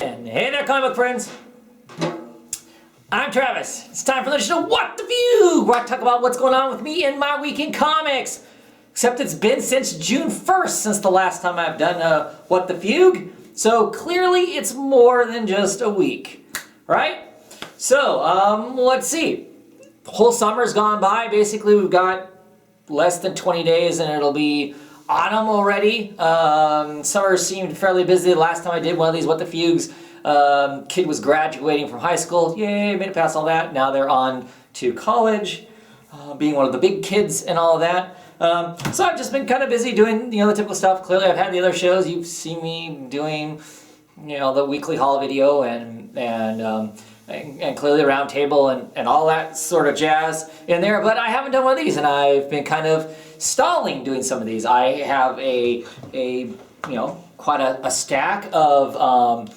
And hey there, comic book friends. I'm Travis. It's time for the show What the Fugue, where I talk about what's going on with me in my week in comics. Except it's been since June 1st since the last time I've done What the Fugue. So clearly it's more than just a week, right? So, let's see. The whole summer's gone by. Basically, we've got less than 20 days and it'll be autumn already. Summer seemed fairly busy. The last time I did one of these What the Fugues, kid was graduating from high school. Yay, made it past all that. Now they're on to college, being one of the big kids and all of that. So I've just been kind of busy doing, the typical stuff. Clearly I've had the other shows. You've seen me doing, the weekly haul video and clearly the round table and all that sort of jazz in there. But I haven't done one of these, and I've been kind of stalling doing some of these. I have quite a stack of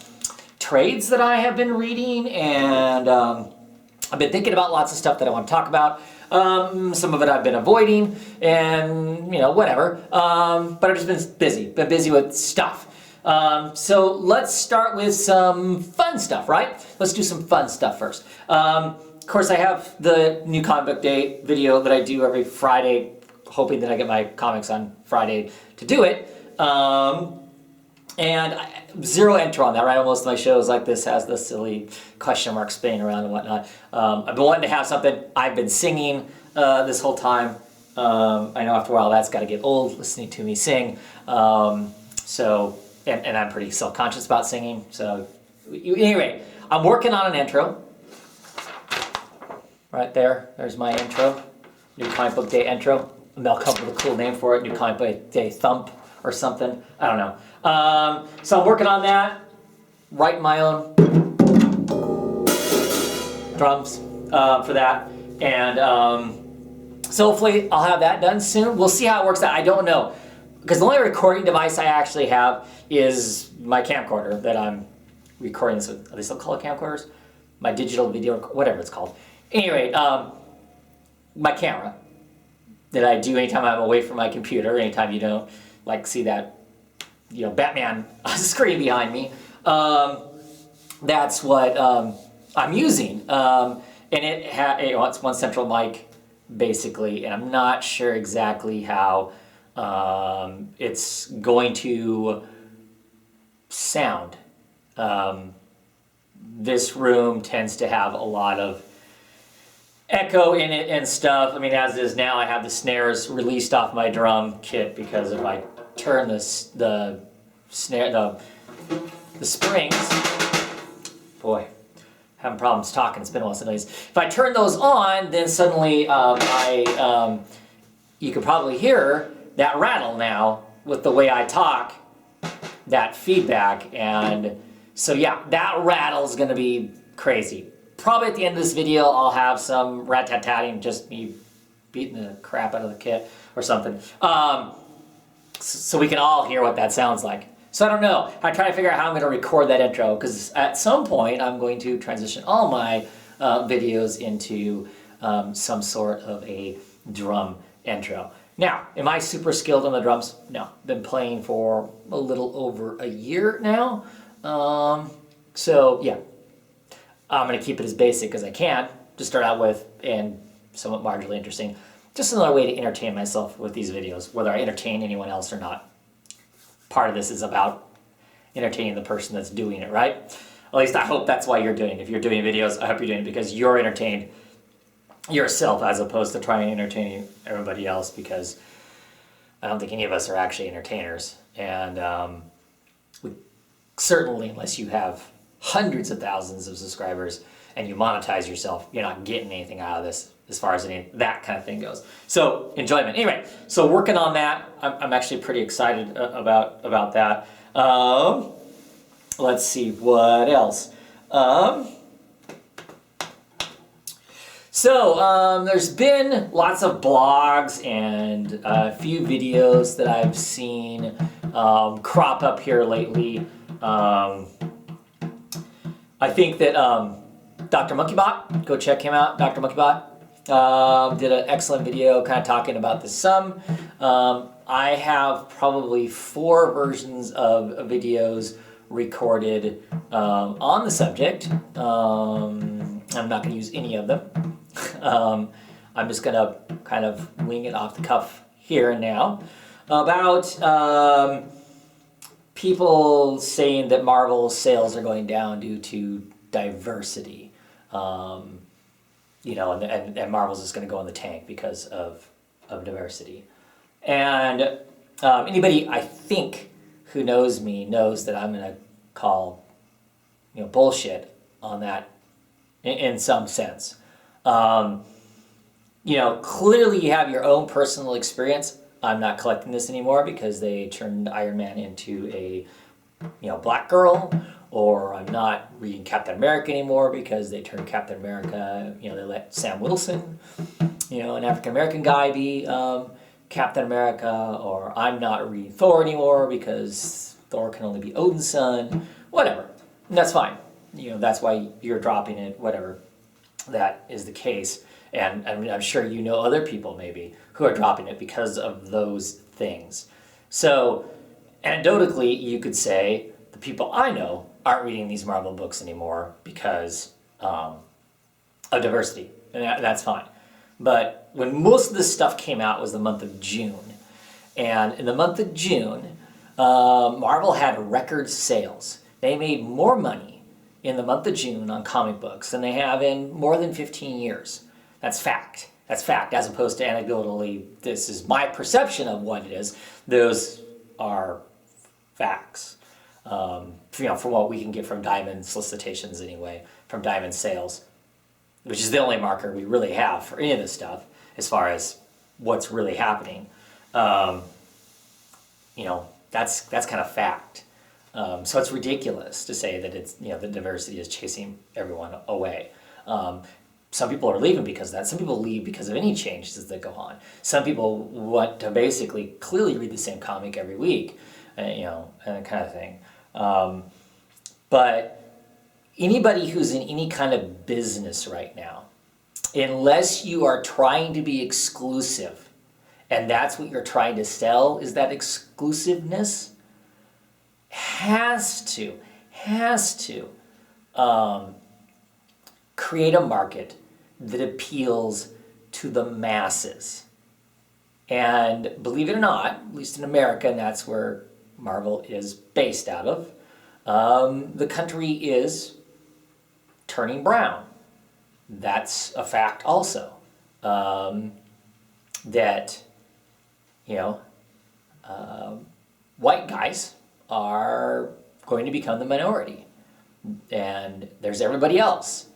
trades that I have been reading, and I've been thinking about lots of stuff that I want to talk about. Some of it I've been avoiding, and whatever. But I've just been busy with stuff. So let's start with some fun stuff, right? Let's do some fun stuff first. Of course, I have the new comic book day video that I do every Friday, hoping that I get my comics on Friday to do it. Zero intro on that, right? Most of my shows like this has the silly question mark spinning around and whatnot. I've been wanting to have something. I've been singing this whole time. I know after a while that's got to get old, listening to me sing. And I'm pretty self-conscious about singing. So anyway, I'm working on an intro. Right there, there's my intro. New comic book day intro. They'll come up with a cool name for it. New comic book day thump or something. I don't know. So I'm working on that. Writing my own drums for that. And so hopefully I'll have that done soon. We'll see how it works out. I don't know. Because the only recording device I actually have is my camcorder that I'm recording this with. Are they still called camcorders? My digital video, whatever it's called. Anyway, my camera that I do anytime I'm away from my computer, anytime you don't see that, Batman screen behind me. That's what I'm using. And it's one central mic, basically, and I'm not sure exactly how it's going to sound. This room tends to have a lot of echo in it and stuff. I mean, as it is now, I have the snares released off my drum kit because if I turn the springs, boy, having problems talking. It's been a while since. If I turn those on, then suddenly you could probably hear that rattle now with the way I talk, that feedback, and so yeah, that rattle is going to be crazy. Probably at the end of this video, I'll have some rat-tat-tatting, just me beating the crap out of the kit or something, so we can all hear what that sounds like. So I don't know. I'm trying to figure out how I'm going to record that intro, because at some point I'm going to transition all my videos into some sort of a drum intro. Now, am I super skilled on the drums? No. Been playing for a little over a year now. So yeah, I'm going to keep it as basic as I can to start out with, and somewhat marginally interesting. Just another way to entertain myself with these videos, whether I entertain anyone else or not. Part of this is about entertaining the person that's doing it, right? At least I hope that's why you're doing it. If you're doing videos, I hope you're doing it because you're entertained yourself as opposed to trying to entertain everybody else, because I don't think any of us are actually entertainers. And we certainly, unless you have hundreds of thousands of subscribers and you monetize yourself, you're not getting anything out of this as far as that kind of thing goes. So enjoyment. Anyway, so working on that. I'm actually pretty excited about that. Let's see what else. There's been lots of blogs and a few videos that I've seen crop up here lately. I think that Dr. Monkeybot, go check him out. Dr. Monkeybot did an excellent video kind of talking about the sum. I have probably 4 versions of videos recorded on the subject. I'm not going to use any of them. I'm just going to kind of wing it off the cuff here and now about people saying that Marvel's sales are going down due to diversity. And Marvel's is going to go in the tank because of diversity. And anybody, I think, who knows me knows that I'm going to call, bullshit on that in some sense. Clearly you have your own personal experience. I'm not collecting this anymore because they turned Iron Man into a, black girl, or I'm not reading Captain America anymore because they turned Captain America, they let Sam Wilson, an African American guy be Captain America, or I'm not reading Thor anymore because Thor can only be Odin's son, whatever. And that's fine. That's why you're dropping it, whatever. That is the case. And I'm sure other people maybe who are dropping it because of those things. So, anecdotally, you could say the people I know aren't reading these Marvel books anymore because of diversity. And that's fine. But when most of this stuff came out was the month of June. And in the month of June, Marvel had record sales. They made more money in the month of June on comic books than they have in more than 15 years. That's fact. That's fact, as opposed to anecdotally, this is my perception of what it is. Those are facts. From what we can get from Diamond solicitations anyway, from Diamond sales, which is the only marker we really have for any of this stuff as far as what's really happening. That's kind of fact. So it's ridiculous to say that it's, the diversity is chasing everyone away. Some people are leaving because of that. Some people leave because of any changes that go on. Some people want to basically clearly read the same comic every week, and that kind of thing. But anybody who's in any kind of business right now, unless you are trying to be exclusive, and that's what you're trying to sell, is that exclusiveness, has to create a market that appeals to the masses. And believe it or not, at least in America, and that's where Marvel is based out of, the country is turning brown. That's a fact also. That, white guys are going to become the minority. And there's everybody else.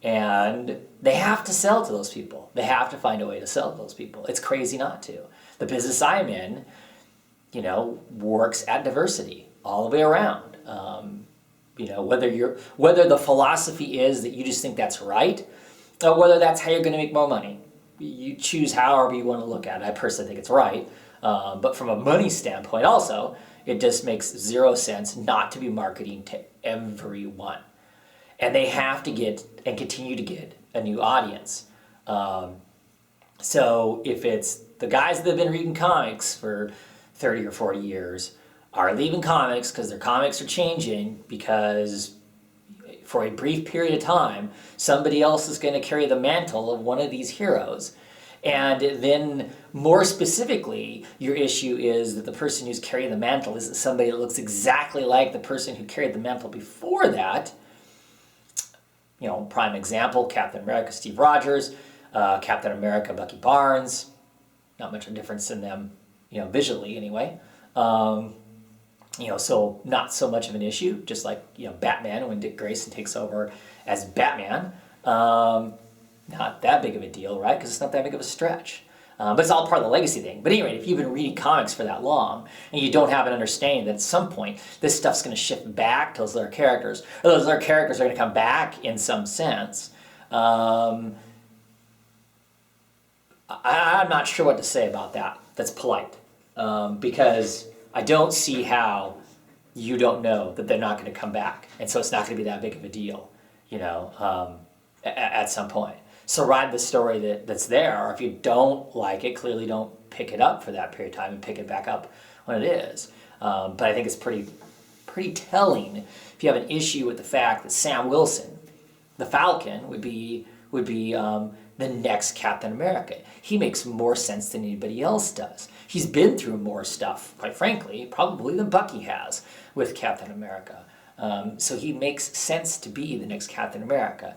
And they have to sell to those people. They have to find a way to sell to those people. It's crazy not to. The business I'm in, works at diversity all the way around. Whether the philosophy is that you just think that's right, or whether that's how you're going to make more money. You choose however you want to look at it. I personally think it's right. But from a money standpoint also, it just makes zero sense not to be marketing to everyone. And they have to get and continue to get a new audience. So if it's the guys that have been reading comics for 30 or 40 years are leaving comics because their comics are changing because for a brief period of time, somebody else is going to carry the mantle of one of these heroes. And then more specifically, your issue is that the person who's carrying the mantle isn't somebody that looks exactly like the person who carried the mantle before that. Prime example, Captain America, Steve Rogers, Captain America, Bucky Barnes. Not much of a difference in them, visually anyway. So not so much of an issue, just like, Batman when Dick Grayson takes over as Batman. Not that big of a deal, right? Because it's not that big of a stretch. But it's all part of the legacy thing. But anyway, if you've been reading comics for that long and you don't have an understanding that at some point this stuff's going to shift back to those other characters, or those other characters are going to come back in some sense, I'm not sure what to say about that. That's polite. Because I don't see how you don't know that they're not going to come back. And so it's not going to be that big of a deal, at some point. So ride the story that's there, or if you don't like it, clearly don't pick it up for that period of time and pick it back up when it is. But I think it's pretty pretty telling if you have an issue with the fact that Sam Wilson, the Falcon, would be the next Captain America. He makes more sense than anybody else does. He's been through more stuff, quite frankly, probably than Bucky has with Captain America. So he makes sense to be the next Captain America,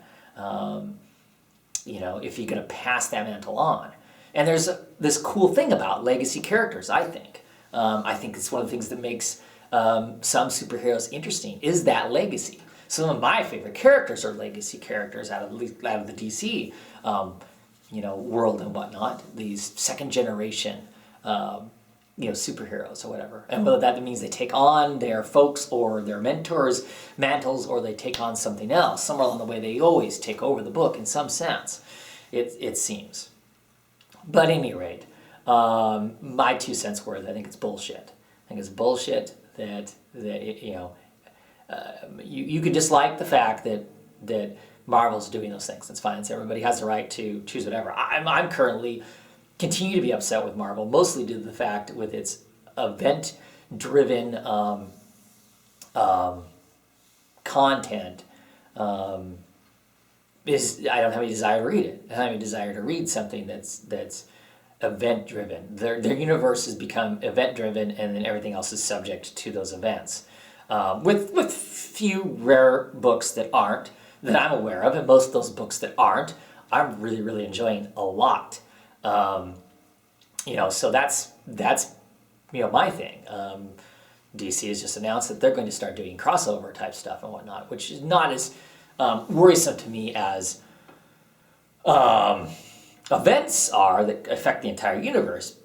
if you're going to pass that mantle on. And there's this cool thing about legacy characters, I think. I think it's one of the things that makes some superheroes interesting, is that legacy. Some of my favorite characters are legacy characters out of the DC world and whatnot. These second generation superheroes or whatever. And whether that means they take on their folks or their mentors' mantles, or they take on something else. Somewhere along the way, they always take over the book in some sense, it seems. But at any rate, my 2 cents worth, I think it's bullshit. I think it's bullshit that you can dislike the fact that Marvel's doing those things. That's fine. So everybody has the right to choose whatever. I'm currently continue to be upset with Marvel, mostly due to the fact with its event-driven content. I don't have any desire to read it. I don't have any desire to read something that's event-driven. Their universe has become event-driven, and then everything else is subject to those events. With few rare books that aren't, that I'm aware of, and most of those books that aren't, I'm really, really enjoying a lot. So that's my thing. DC has just announced that they're going to start doing crossover type stuff and whatnot, which is not as worrisome to me as events are that affect the entire universe.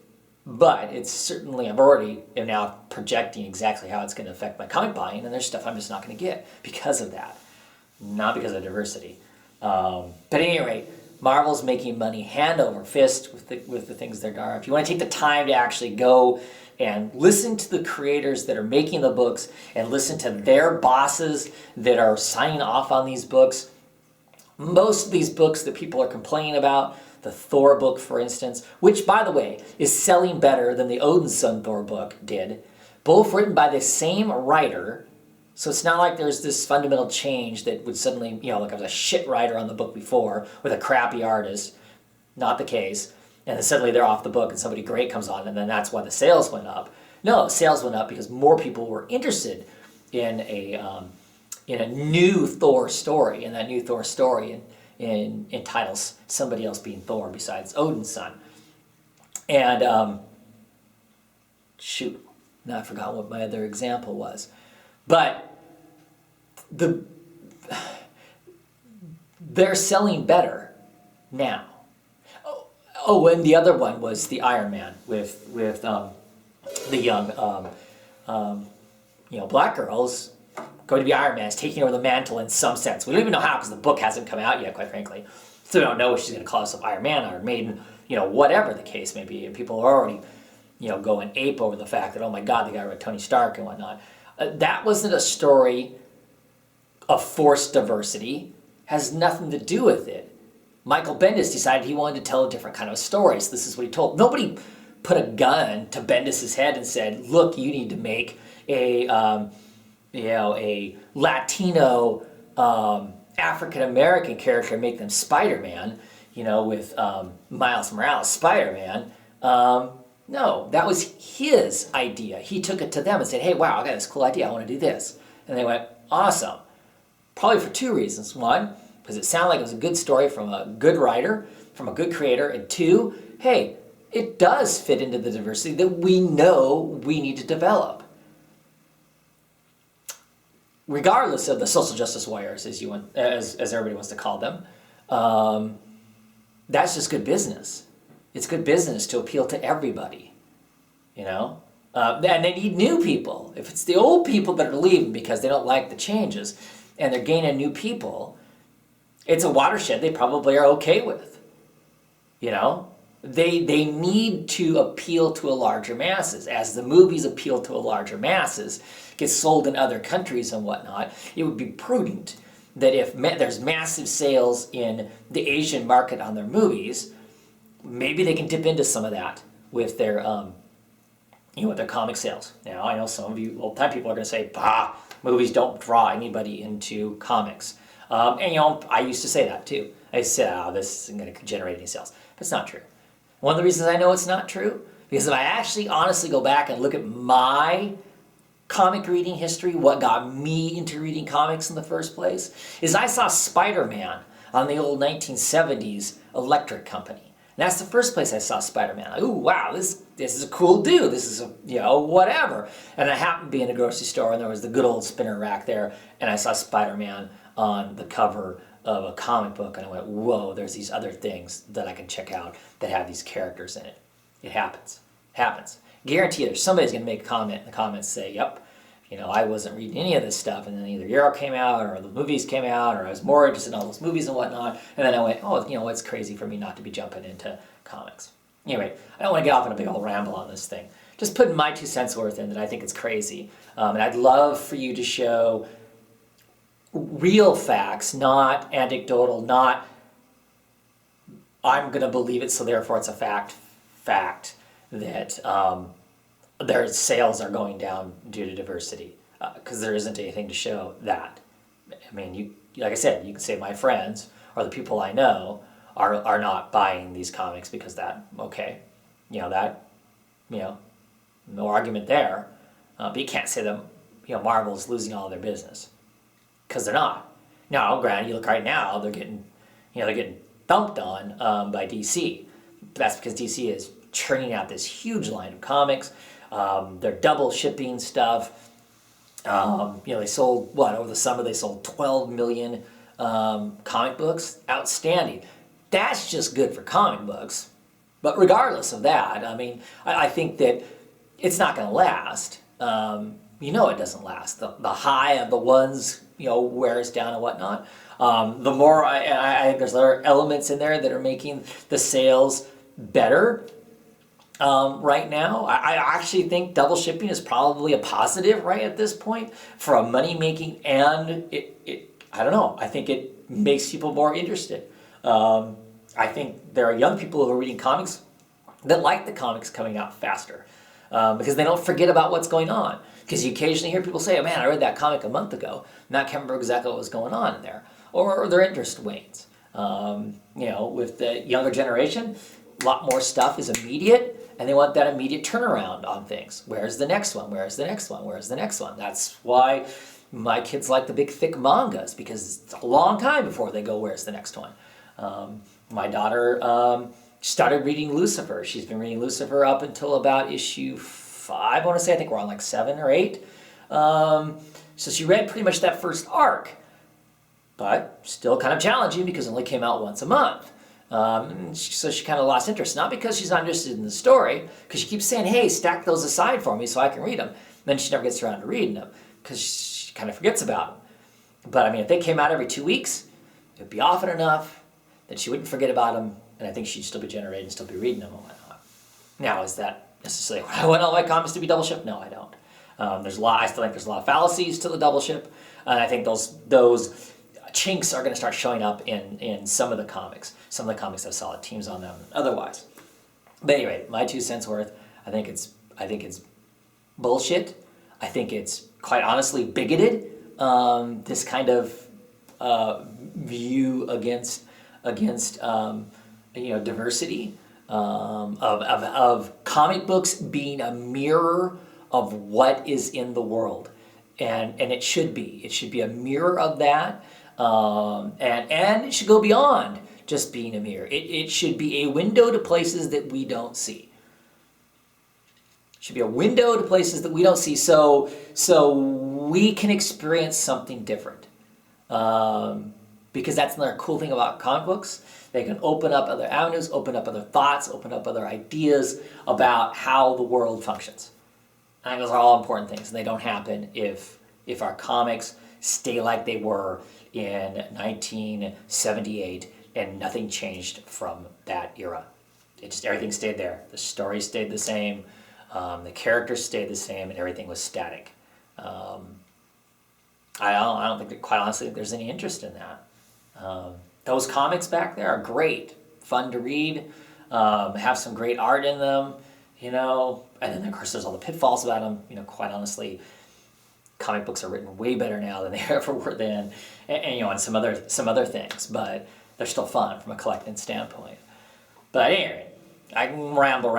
But it's certainly, am now projecting exactly how it's going to affect my comic buying, and there's stuff I'm just not going to get because of that, not because of diversity. But at any rate, Marvel's making money hand over fist with the things they're doing. If you want to take the time to actually go and listen to the creators that are making the books and listen to their bosses that are signing off on these books, most of these books that people are complaining about, the Thor book, for instance, which, by the way, is selling better than the Odinson Thor book did, both written by the same writer. So it's not like there's this fundamental change that would suddenly, like I was a shit writer on the book before with a crappy artist. Not the case. And then suddenly they're off the book and somebody great comes on, and then that's why the sales went up. No, sales went up because more people were interested in a new Thor story, and that new Thor story entitles somebody else being Thor besides Odin's son. And now I forgot what my other example was. But they're selling better now. Oh, and the other one was the Iron Man with the young black girls going to be Iron Man, is taking over the mantle in some sense. We don't even know how, because the book hasn't come out yet, quite frankly. So we don't know if she's going to call herself Iron Man, Iron Maiden, whatever the case may be. And people are already, going ape over the fact that, oh my God, they got rid of Tony Stark and whatnot. That wasn't a story of forced diversity. Has nothing to do with it. Michael Bendis decided he wanted to tell a different kind of story, so this is what he told. Nobody put a gun to Bendis' head and said, look, you need to make a Latino African-American character and make them Spider-Man, with Miles Morales, Spider-Man. No, that was his idea. He took it to them and said, hey, wow, I got this cool idea. I want to do this. And they went, awesome. Probably for 2 reasons. 1, because it sounded like it was a good story from a good writer, from a good creator. And 2, hey, it does fit into the diversity that we know we need to develop. Regardless of the social justice warriors, as everybody wants to call them, that's just good business. It's good business to appeal to everybody, and they need new people. If it's the old people that are leaving because they don't like the changes and they're gaining new people, it's a watershed they probably are okay with, They need to appeal to a larger masses. As the movies appeal to a larger masses, get sold in other countries and whatnot, it would be prudent that if there's massive sales in the Asian market on their movies, maybe they can dip into some of that with their with their comic sales. Now, I know some of you old-time people are going to say, bah, movies don't draw anybody into comics. And I used to say that too. I used to say, oh, this isn't going to generate any sales. But it's not true. One of the reasons I know it's not true, because if I actually honestly go back and look at my comic reading history, what got me into reading comics in the first place, is I saw Spider-Man on the old 1970s Electric Company. And that's the first place I saw Spider-Man. Like, ooh, wow, this is a cool dude. This is whatever. And I happened to be in a grocery store, and there was the good old spinner rack there, and I saw Spider-Man on the cover of a comic book, and I went, whoa, there's these other things that I can check out that have these characters in it. It happens. Happens. Guarantee there's somebody's going to make a comment in the comments say, yep, I wasn't reading any of this stuff, and then either Euro came out, or the movies came out, or I was more interested in all those movies and whatnot, and then I went, oh, it's crazy for me not to be jumping into comics. Anyway, I don't want to get off on a big old ramble on this thing. Just putting my 2 cents worth in that I think it's crazy. And I'd love for you to show real facts, not anecdotal, not I'm going to believe it, so therefore it's a fact that their sales are going down due to diversity, because there isn't anything to show that. I mean, like I said, you can say my friends or the people I know are not buying these comics because that, okay, no argument there. But you can't say that, Marvel's losing all their business, because they're not. Now, granted, you look right now, they're getting thumped on by DC. That's because DC is churning out this huge line of comics. They're double shipping stuff. They sold, over the summer, they sold 12 million comic books. Outstanding. That's just good for comic books. But regardless of that, I think that it's not going to last. It doesn't last. The high of the ones, wears down and whatnot. The more, I think there's other elements in there that are making the sales better. Right now, I actually think double shipping is probably a positive right at this point for a money making, and I don't know, I think it makes people more interested. I think there are young people who are reading comics that like the comics coming out faster, because they don't forget about what's going on. Because you occasionally hear people say, oh man, I read that comic a month ago, and I can't remember exactly what was going on in there. Or their interest wanes. With the younger generation, a lot more stuff is immediate, and they want that immediate turnaround on things. Where's the next one? Where's the next one? Where's the next one? That's why my kids like the big, thick mangas, because it's a long time before they go, where's the next one? My daughter started reading Lucifer. She's been reading Lucifer up until about issue 5, I want to say. I think we're on like 7 or 8. So she read pretty much that first arc, but still kind of challenging because it only came out once a month. So she kind of lost interest, not because she's not interested in the story, because she keeps saying, hey, stack those aside for me so I can read them. Then she never gets around to reading them because she kind of forgets about them. But if they came out every 2 weeks, it would be often enough that she wouldn't forget about them, and I think she'd still be generating and still be reading them and whatnot. Now, is that necessarily I want all my comics to be double shipped? No, I don't. I still think there's a lot of fallacies to the double ship, and I think those chinks are going to start showing up in some of the comics. Some of the comics have solid teams on them otherwise. But anyway, my 2 cents worth, I think it's bullshit. I think it's quite honestly bigoted, this kind of view against diversity, of comic books being a mirror of what is in the world. And it should be. It should be a mirror of that. And it should go beyond just being a mirror. It should be a window to places that we don't see. It should be a window to places that we don't see, so we can experience something different. Because that's another cool thing about comic books. They can open up other avenues, open up other thoughts, open up other ideas about how the world functions. I think those are all important things, and they don't happen if our comics stay like they were in 1978 and nothing changed from that era. Everything stayed there. The story stayed the same, the characters stayed the same, and everything was static. I don't think that, quite honestly, there's any interest in that. Those comics back there are great, fun to read, have some great art in them, and then of course there's all the pitfalls about them. You know, quite honestly, comic books are written way better now than they ever were then, and you know, and some other things, but they're still fun from a collecting standpoint. But anyway, I can ramble,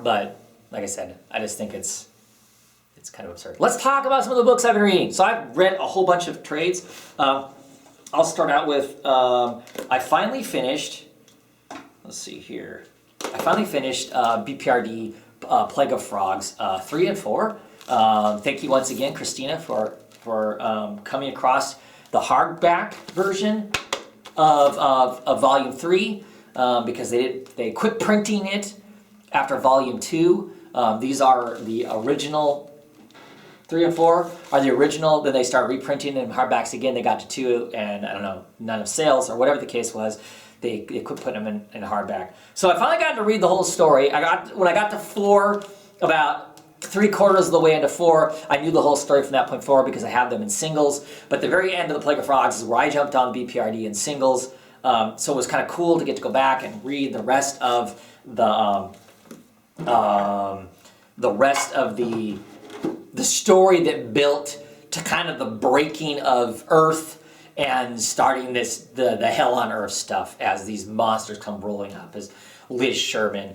but like I said, I just think it's kind of absurd. Let's talk about some of the books I've been reading. So I've read a whole bunch of trades. I'll start out with, I finally finished, let's see here. I finally finished BPRD Plague of Frogs 3 and 4. Thank you once again, Christina, for coming across the hardback version of Volume 3 because they quit printing it after Volume 2. These are the original 3 and 4 are the original, then they start reprinting in hardbacks again. They got to 2 and I don't know, none of sales or whatever the case was. They quit putting them in hardback. So I finally got to read the whole story. When I got to 4, about 3/4 of the way into 4, I knew the whole story from that point forward because I have them in singles. But the very end of the Plague of Frogs is where I jumped on BPRD in singles. So it was kind of cool to get to go back and read the rest of the story that built to kind of the breaking of Earth and starting the hell on Earth stuff as these monsters come rolling up, as Liz Sherman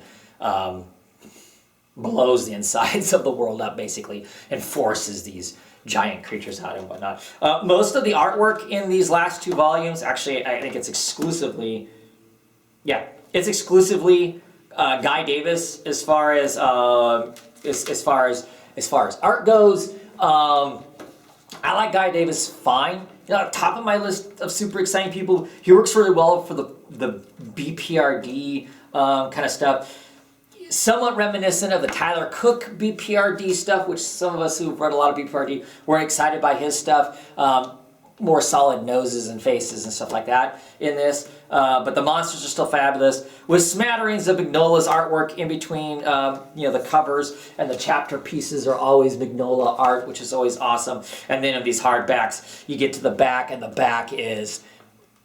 blows the insides of the world up basically and forces these giant creatures out and whatnot. Most of the artwork in these last 2 volumes, actually I think it's exclusively Guy Davis as far as art goes. I like Guy Davis fine. You know, top of my list of super exciting people. He works really well for the BPRD kind of stuff. Somewhat reminiscent of the Tyler Cook BPRD stuff, which some of us who've read a lot of BPRD were excited by his stuff. More solid noses and faces and stuff like that in this. But the monsters are still fabulous, with smatterings of Mignola's artwork in between. The covers and the chapter pieces are always Mignola art, which is always awesome. And then of these hardbacks, you get to the back, and the back is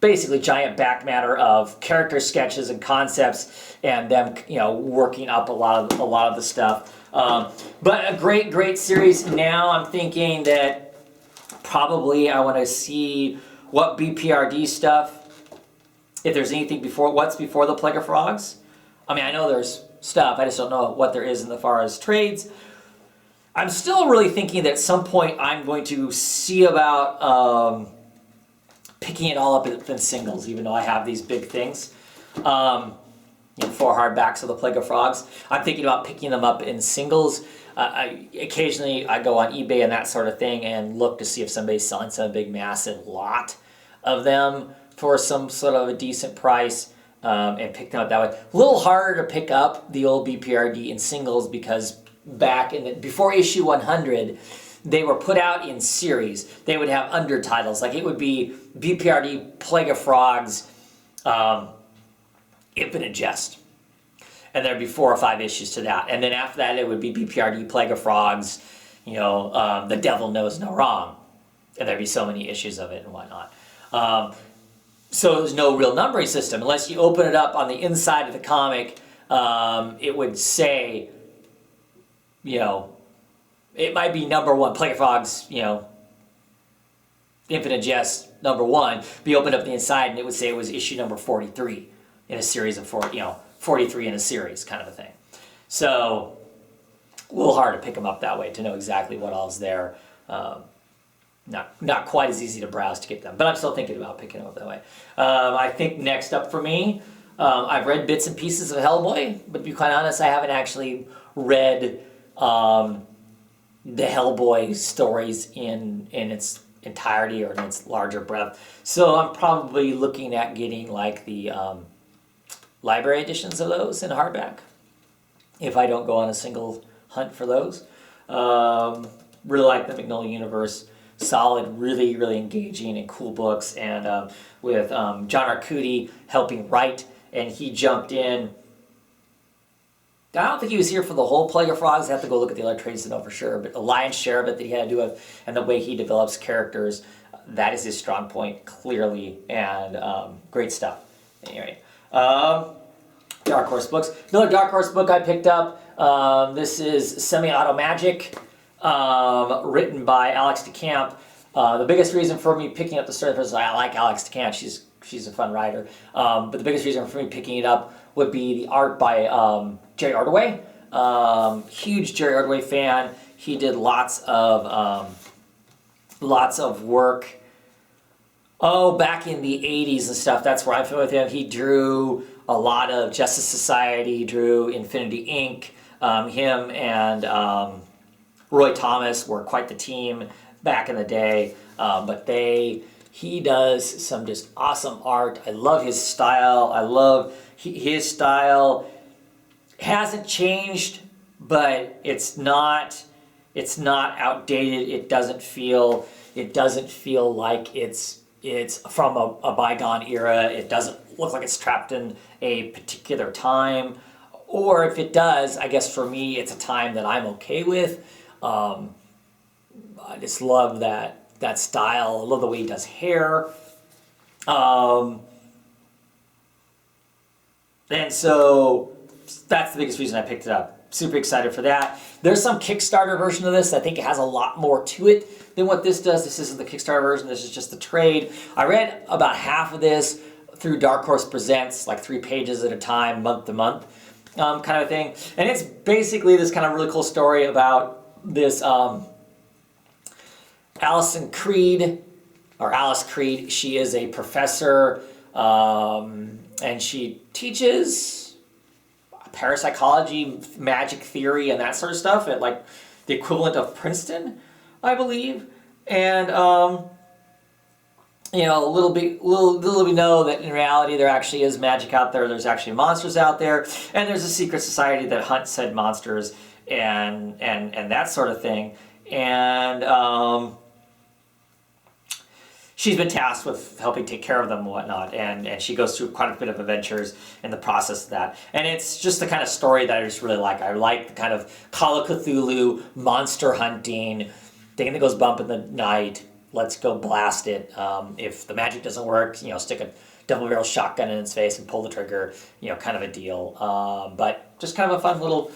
basically giant back matter of character sketches and concepts, and them working up a lot of the stuff. But a great series. Now I'm thinking that probably I want to see what BPRD stuff, if there's anything what's before the Plague of Frogs. I mean, I know there's stuff, I just don't know what there is in as far as trades. I'm still really thinking that at some point I'm going to see about picking it all up in singles, even though I have these big things. 4 hardbacks of the Plague of Frogs. I'm thinking about picking them up in singles. Occasionally I go on eBay and that sort of thing and look to see if somebody's selling some big massive lot of them for some sort of a decent price, and pick them up that way. A little harder to pick up the old BPRD in singles because back before issue 100, they were put out in series. They would have undertitles, like it would be BPRD Plague of Frogs, Infinite Jest. And there'd be 4 or 5 issues to that. And then after that, it would be BPRD Plague of Frogs, The Devil Knows No Wrong. And there'd be so many issues of it and whatnot. So there's no real numbering system. Unless you open it up on the inside of the comic, it would say, it might be number 1, Plague of Frogs, Infinite Jest, number 1. But you open up the inside and it would say it was issue number 43 in a series of 43 in a series kind of a thing. So a little hard to pick them up that way to know exactly what all's there. Not quite as easy to browse to get them, but I'm still thinking about picking them up that way. I think next up for me, I've read bits and pieces of Hellboy, but to be quite honest, I haven't actually read the Hellboy stories in its entirety or in its larger breadth. So I'm probably looking at getting like the library editions of those in hardback, if I don't go on a single hunt for those. Really like the Mignola universe. Solid, really engaging and cool books, and with John Arcudi helping write, and he jumped in. I don't think he was here for the whole Plague of Frogs. I have to go look at the other trades to know for sure, but the lion's share of it that he had to do with, and the way he develops characters, that is his strong point, clearly, and great stuff. Anyway, Dark Horse books. Another Dark Horse book I picked up This is Semi-Auto Magic, written by Alex DeCamp. The biggest reason for me picking up the story is I like Alex DeCamp. She's a fun writer. But the biggest reason for me picking it up would be the art by Jerry Ordway. Huge Jerry Ordway fan. He did lots of work. Oh, back in the 80s and stuff. That's where I'm familiar with him. He drew a lot of Justice Society, drew Infinity Inc. Him and Roy Thomas were quite the team back in the day. But he does some just awesome art. I love his style. I love his style. Hasn't changed, but it's not outdated. It doesn't feel like it's from a bygone era. It doesn't look like it's trapped in a particular time. Or if it does, I guess for me, it's a time that I'm okay with. I just love that style. I love the way he does hair. And so that's the biggest reason I picked it up. Super excited for that. There's some Kickstarter version of this. I think it has a lot more to it than what this does. This isn't the Kickstarter version. This is just the trade. I read about half of this through Dark Horse Presents, like 3 pages at a time, month to month, kind of thing. And it's basically this kind of really cool story about this Alice Creed. She is a professor, and she teaches parapsychology, magic theory, and that sort of stuff at like the equivalent of Princeton, I believe. And little we know that in reality there actually is magic out there. There's actually monsters out there, and there's a secret society that hunts said monsters and that sort of thing. And she's been tasked with helping take care of them and whatnot, and she goes through quite a bit of adventures in the process of that. And it's just the kind of story that I just really like. I like the kind of Call of Cthulhu, monster hunting, thing that goes bump in the night, let's go blast it. If the magic doesn't work, stick a double-barrel shotgun in its face and pull the trigger, kind of a deal. But just kind of a fun little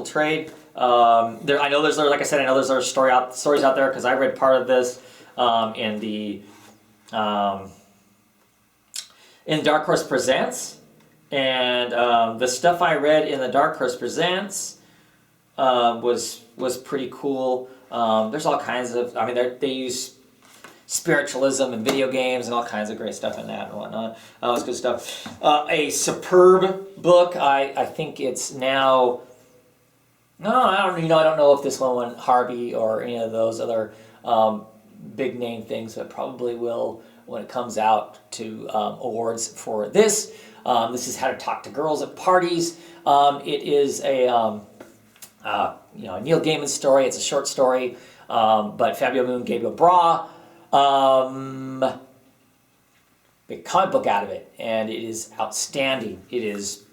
trade. I know there's other stories out there because I read part of this in Dark Horse Presents, and the stuff I read in the Dark Horse Presents was pretty cool. There's all kinds of, they use spiritualism and video games and all kinds of great stuff in that and whatnot. It's good stuff. A superb book. I think it's now. No, I don't know if this one won Harvey or any of those other big name things, but probably will when it comes out to awards for this. This is How to Talk to Girls at Parties. It is a Neil Gaiman story. It's a short story, but Fabio Moon, Gabriel Bra, big comic book out of it, and it is outstanding. It is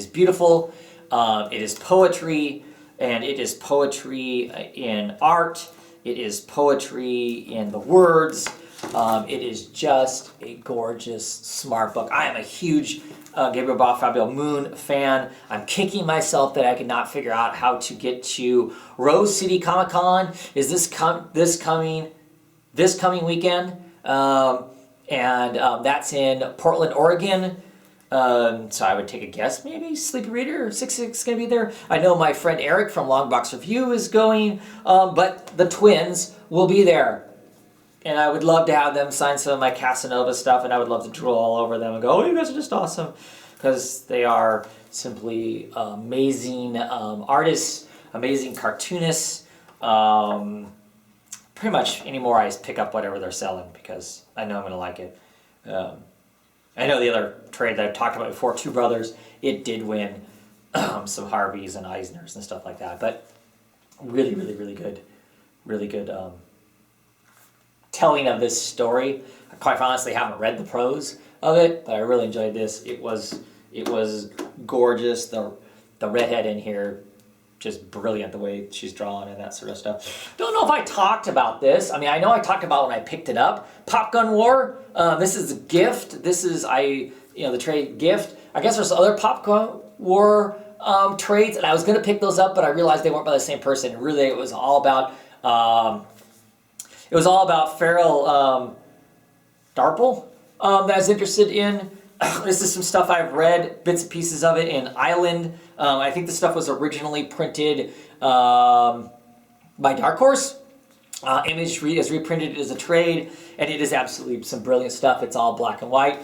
beautiful. It is poetry, and it is poetry in art. It is poetry in the words. It is just a gorgeous, smart book. I am a huge Gabriel Bra, Fabio Moon fan. I'm kicking myself that I could not figure out how to get to Rose City Comic Con. Is this coming weekend? And that's in Portland, Oregon. So I would take a guess, maybe Sleepy Reader or 66 is going to be there. I know my friend Eric from Longbox Review is going, but the twins will be there. And I would love to have them sign some of my Casanova stuff, and I would love to drool all over them and go, oh, you guys are just awesome. Because they are simply amazing artists, amazing cartoonists. Pretty much anymore I just pick up whatever they're selling because I know I'm going to like it. I know the other trade that I've talked about before, Two Brothers, it did win some Harveys and Eisners and stuff like that. But really, really, really good. Really good telling of this story. I quite honestly haven't read the prose of it, but I really enjoyed this. It was gorgeous. The redhead in here, just brilliant the way she's drawn and that sort of stuff. Don't know if I talked about this. I know I talked about when I picked it up. Pop Gun War. This is a gift. This is the trade gift. I guess there's other Pop Gun War trades, and I was going to pick those up, but I realized they weren't by the same person. Really, it was all about Farrell Darple that I was interested in. This is some stuff I've read, bits and pieces of it in Island. I think the stuff was originally printed by Dark Horse. Image is reprinted as a trade, and it is absolutely some brilliant stuff. It's all black and white.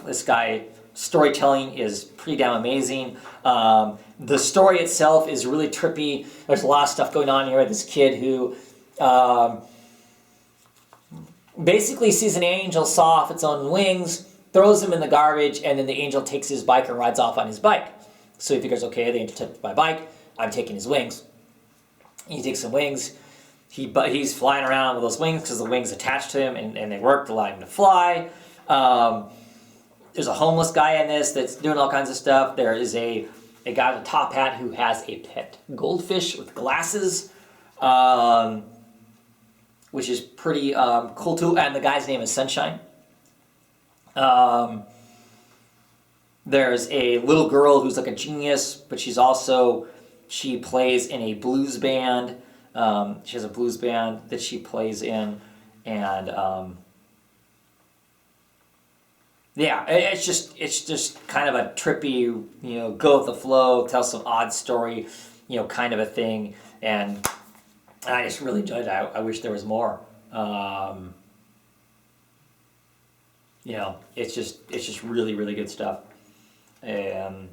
This guy, storytelling is pretty damn amazing. The story itself is really trippy. There's a lot of stuff going on here. This kid who basically sees an angel saw off its own wings, throws him in the garbage, and then the angel takes his bike and rides off on his bike. So he figures, okay, the angel took my bike, I'm taking his wings. He takes some wings. He's flying around with those wings because the wings attached to him and they work to allow him to fly. There's a homeless guy in this that's doing all kinds of stuff. There is a guy with a top hat who has a pet goldfish with glasses, which is pretty cool too. And the guy's name is Sunshine. There's a little girl who's like a genius, but she plays in a blues band. She has a blues band that she plays in, and yeah, it's just kind of a trippy, go with the flow, tell some odd story, kind of a thing, and I just really enjoyed it. I wish there was more. It's just really, really good stuff, and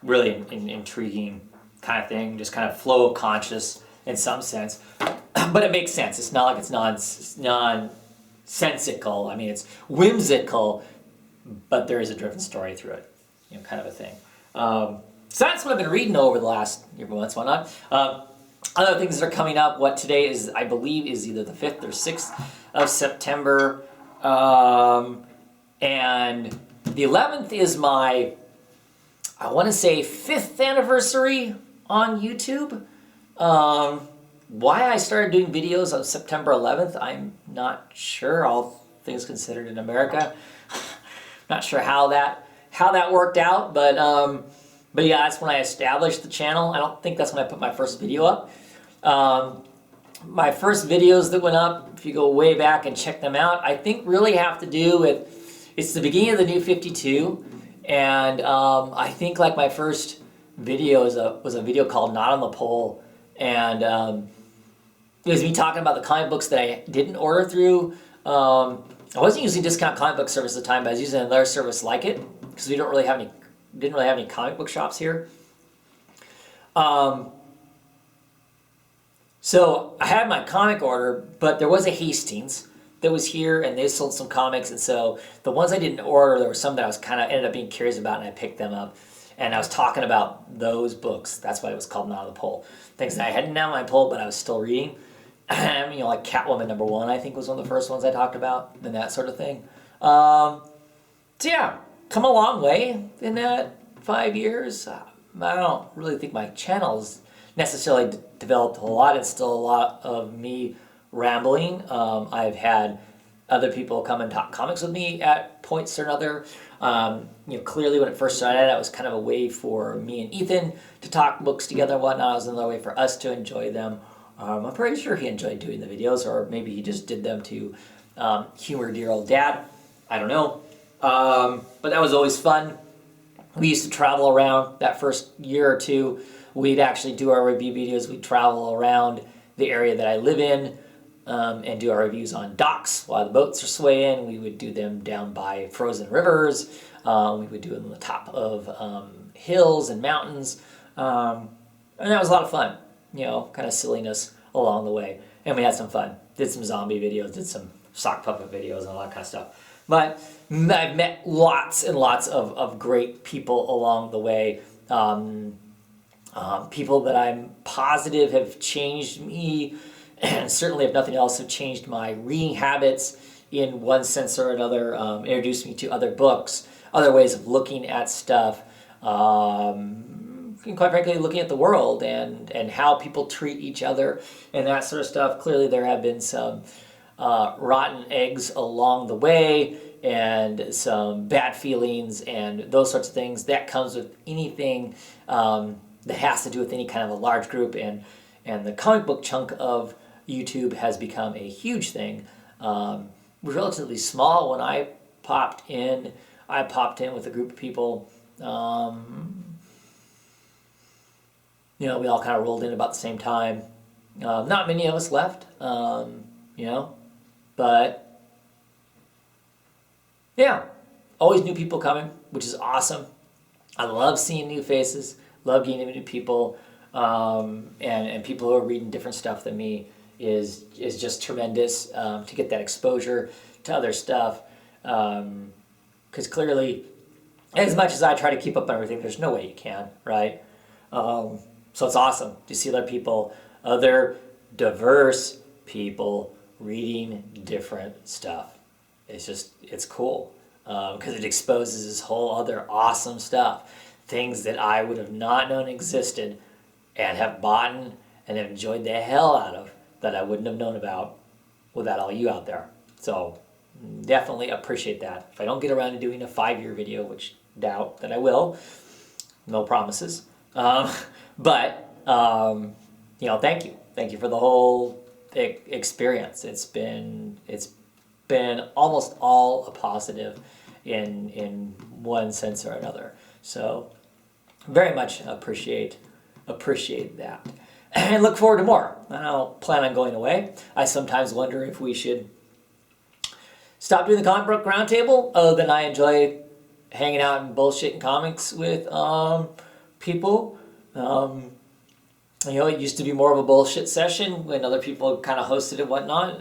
really intriguing kind of thing, just kind of flow of conscious in some sense, but it makes sense. It's not like it's nonsensical. I mean, it's whimsical, but there is a driven story through it, kind of a thing. So that's what I've been reading over the last months, whatnot. Other things that are coming up. What today is, I believe, is either the 5th or 6th of September, and the 11th is my, I want to say, 5th anniversary on YouTube. Why I started doing videos on September 11th, I'm not sure, all things considered in America. Not sure how that worked out, but yeah, that's when I established the channel. I don't think that's when I put my first video up. My first videos that went up, if you go way back and check them out, I think really have to do with, it's the beginning of the New 52, and I think like my first video was a video called Not on the Pole, and it was me talking about the comic books that I didn't order through. I wasn't using Discount Comic Book Service at the time, but I was using another service like it because we didn't really have any comic book shops here. So I had my comic order, but there was a Hastings that was here, and they sold some comics, and so the ones I didn't order, there were some that I was kind of ended up being curious about, and I picked them up. And I was talking about those books. That's why it was called Not on the Pole. Things that I hadn't on my pole, but I was still reading. Like Catwoman #1, I think was one of the first ones I talked about, and that sort of thing. So yeah, come a long way in that 5 years. I don't really think my channel's necessarily developed a lot. It's still a lot of me rambling. I've had other people come and talk comics with me at points or another. Clearly when it first started, it was kind of a way for me and Ethan to talk books together and whatnot. It was another way for us to enjoy them. I'm pretty sure he enjoyed doing the videos, or maybe he just did them to humor dear old dad. I don't know. But that was always fun. We used to travel around that first year or two. We'd actually do our review videos. We'd travel around the area that I live in and do our reviews on docks while the boats are swaying. We would do them down by frozen rivers. We would do them on the top of hills and mountains. And that was a lot of fun, kind of silliness along the way. And we had some fun. Did some zombie videos, did some sock puppet videos and all that kind of stuff. But I've met lots and lots of great people along the way. People that I'm positive have changed me, and certainly, if nothing else, have changed my reading habits in one sense or another, introduced me to other books, other ways of looking at stuff, and quite frankly, looking at the world and how people treat each other and that sort of stuff. Clearly, there have been some rotten eggs along the way, and some bad feelings and those sorts of things. That comes with anything that has to do with any kind of a large group, and the comic book chunk of YouTube has become a huge thing. It was relatively small when I popped in. I popped in with a group of people. We all kind of rolled in about the same time. Not many of us left, but yeah, always new people coming, which is awesome. I love seeing new faces, love getting new people, and people who are reading different stuff than me is just tremendous to get that exposure to other stuff. Because clearly, as much as I try to keep up on everything, there's no way you can, right? So it's awesome to see other people, other diverse people reading different stuff. It's cool because it exposes this whole other awesome stuff, things that I would have not known existed and have bought and have enjoyed the hell out of that I wouldn't have known about without all you out there. So definitely appreciate that. If I don't get around to doing a 5-year video, which doubt that I will, no promises. But thank you. Thank you for the whole experience. It's been almost all a positive in one sense or another. So very much appreciate that. And look forward to more. I don't plan on going away. I sometimes wonder if we should stop doing the comic book roundtable, other than I enjoy hanging out and bullshitting comics with people. It used to be more of a bullshit session when other people kind of hosted it and whatnot.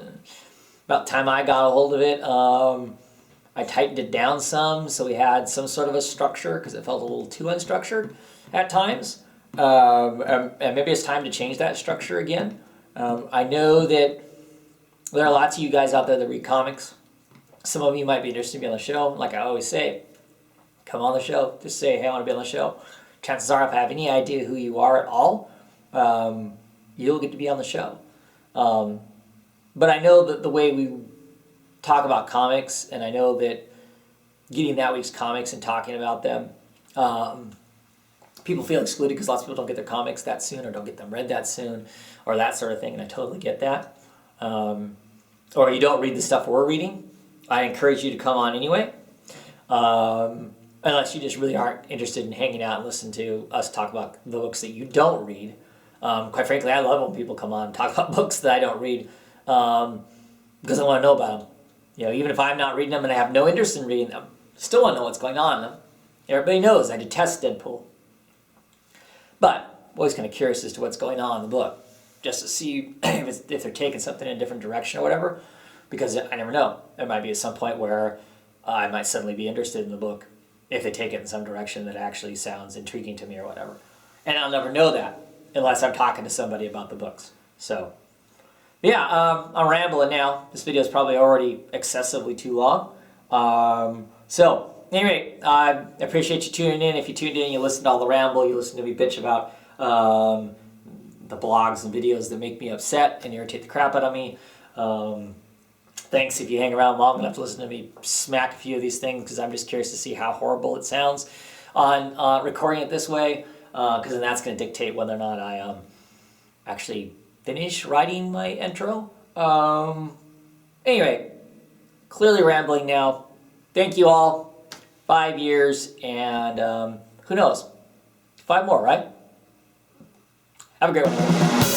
About the time I got a hold of it, I tightened it down some, so we had some sort of a structure, because it felt a little too unstructured at times. And maybe it's time to change that structure again. I know that there are lots of you guys out there that read comics. Some of you might be interested in being on the show. Like I always say, come on the show. Just say, hey, I want to be on the show. Chances are, if I have any idea who you are at all, you'll get to be on the show. But I know that the way we talk about comics, and I know that getting that week's comics and talking about them, people feel excluded because lots of people don't get their comics that soon or don't get them read that soon or that sort of thing, and I totally get that. Or you don't read the stuff we're reading. I encourage you to come on anyway, unless you just really aren't interested in hanging out and listening to us talk about the books that you don't read. Quite frankly, I love when people come on and talk about books that I don't read because I want to know about them. Even if I'm not reading them and I have no interest in reading them, still want to know what's going on in them. Everybody knows I detest Deadpool. But I'm always kind of curious as to what's going on in the book, just to see if they're taking something in a different direction or whatever, because I never know. There might be at some point where I might suddenly be interested in the book if they take it in some direction that actually sounds intriguing to me or whatever. And I'll never know that unless I'm talking to somebody about the books. So, yeah, I'm rambling now. This video is probably already excessively too long. So, anyway, I appreciate you tuning in. If you tuned in, you listen to all the ramble, you listen to me bitch about the blogs and videos that make me upset and irritate the crap out of me. Thanks if you hang around long enough to listen to me smack a few of these things, because I'm just curious to see how horrible it sounds on recording it this way, because then that's going to dictate whether or not I actually finish writing my intro. Anyway, clearly rambling now. Thank you all. 5 years, and who knows? 5 more, right? Have a great one.